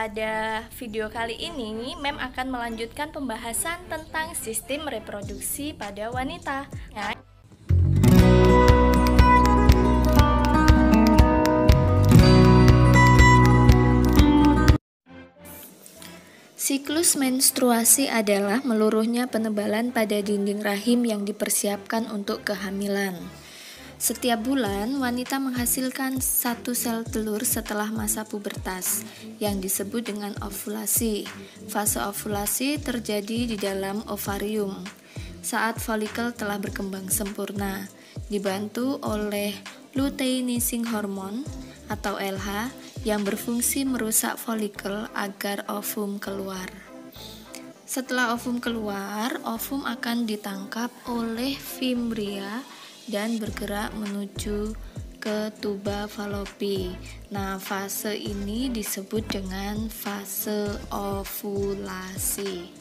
pada video kali ini, Mem akan melanjutkan pembahasan tentang sistem reproduksi pada wanita. Ya. Siklus menstruasi adalah meluruhnya penebalan pada dinding rahim yang dipersiapkan untuk kehamilan. Setiap bulan, wanita menghasilkan satu sel telur setelah masa pubertas, yang disebut dengan ovulasi. Fase ovulasi terjadi di dalam ovarium, saat folikel telah berkembang sempurna, dibantu oleh luteinizing hormone atau LH yang berfungsi merusak folikel agar ovum keluar. Setelah ovum keluar, ovum akan ditangkap oleh fimbria dan bergerak menuju ke tuba Fallopi. Nah, fase ini disebut dengan fase ovulasi.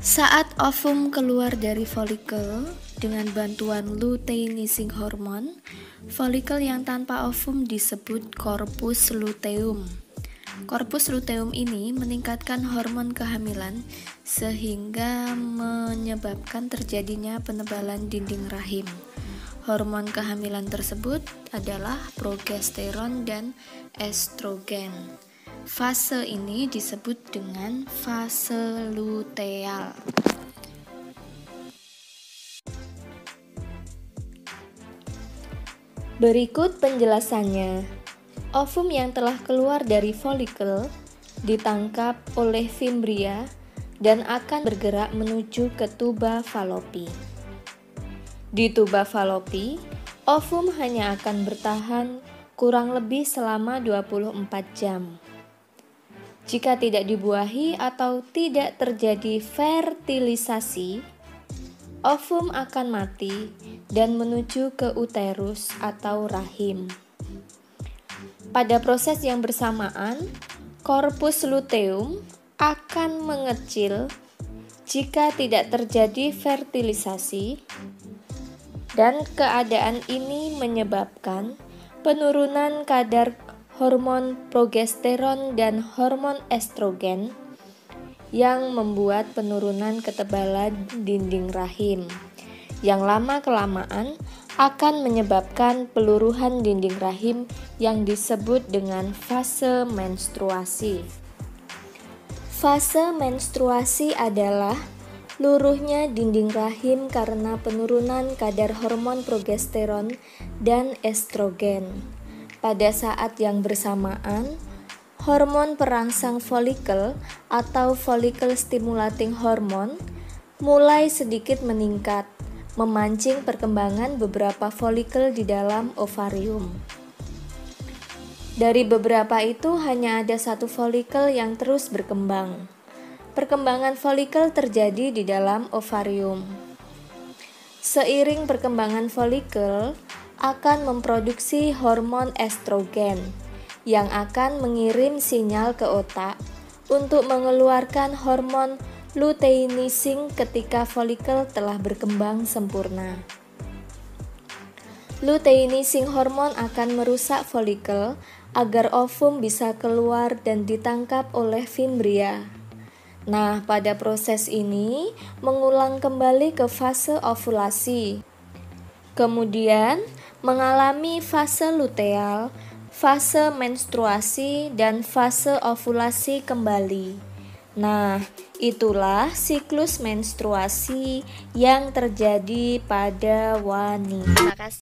Saat ovum keluar dari folikel dengan bantuan luteinizing hormone, folikel yang tanpa ovum disebut corpus luteum. Korpus luteum ini meningkatkan hormon kehamilan sehingga menyebabkan terjadinya penebalan dinding rahim. Hormon kehamilan tersebut adalah progesteron dan estrogen. Fase ini disebut dengan fase luteal. Berikut penjelasannya. Ovum yang telah keluar dari folikel ditangkap oleh fimbria dan akan bergerak menuju ke tuba Fallopi. Di tuba Fallopi, ovum hanya akan bertahan kurang lebih selama 24 jam. Jika tidak dibuahi atau tidak terjadi fertilisasi, ovum akan mati dan menuju ke uterus atau rahim. Pada proses yang bersamaan, korpus luteum akan mengecil jika tidak terjadi fertilisasi, dan keadaan ini menyebabkan penurunan kadar hormon progesteron dan hormon estrogen yang membuat penurunan ketebalan dinding rahim, yang lama-kelamaan akan menyebabkan peluruhan dinding rahim yang disebut dengan fase menstruasi. Fase menstruasi adalah luruhnya dinding rahim karena penurunan kadar hormon progesteron dan estrogen. Pada saat yang bersamaan, hormon perangsang folikel atau follicle stimulating hormone mulai sedikit meningkat, memancing perkembangan beberapa folikel di dalam ovarium. Dari beberapa itu hanya ada satu folikel yang terus berkembang. Perkembangan folikel terjadi di dalam ovarium. Seiring perkembangan folikel akan memproduksi hormon estrogen yang akan mengirim sinyal ke otak untuk mengeluarkan hormon luteinizing ketika folikel telah berkembang sempurna. Luteinizing hormon akan merusak folikel agar ovum bisa keluar dan ditangkap oleh fimbria. Nah, pada proses ini mengulang kembali ke fase ovulasi. Kemudian mengalami fase luteal, fase menstruasi, dan fase ovulasi kembali. Nah, itulah siklus menstruasi yang terjadi pada wanita. Terima kasih.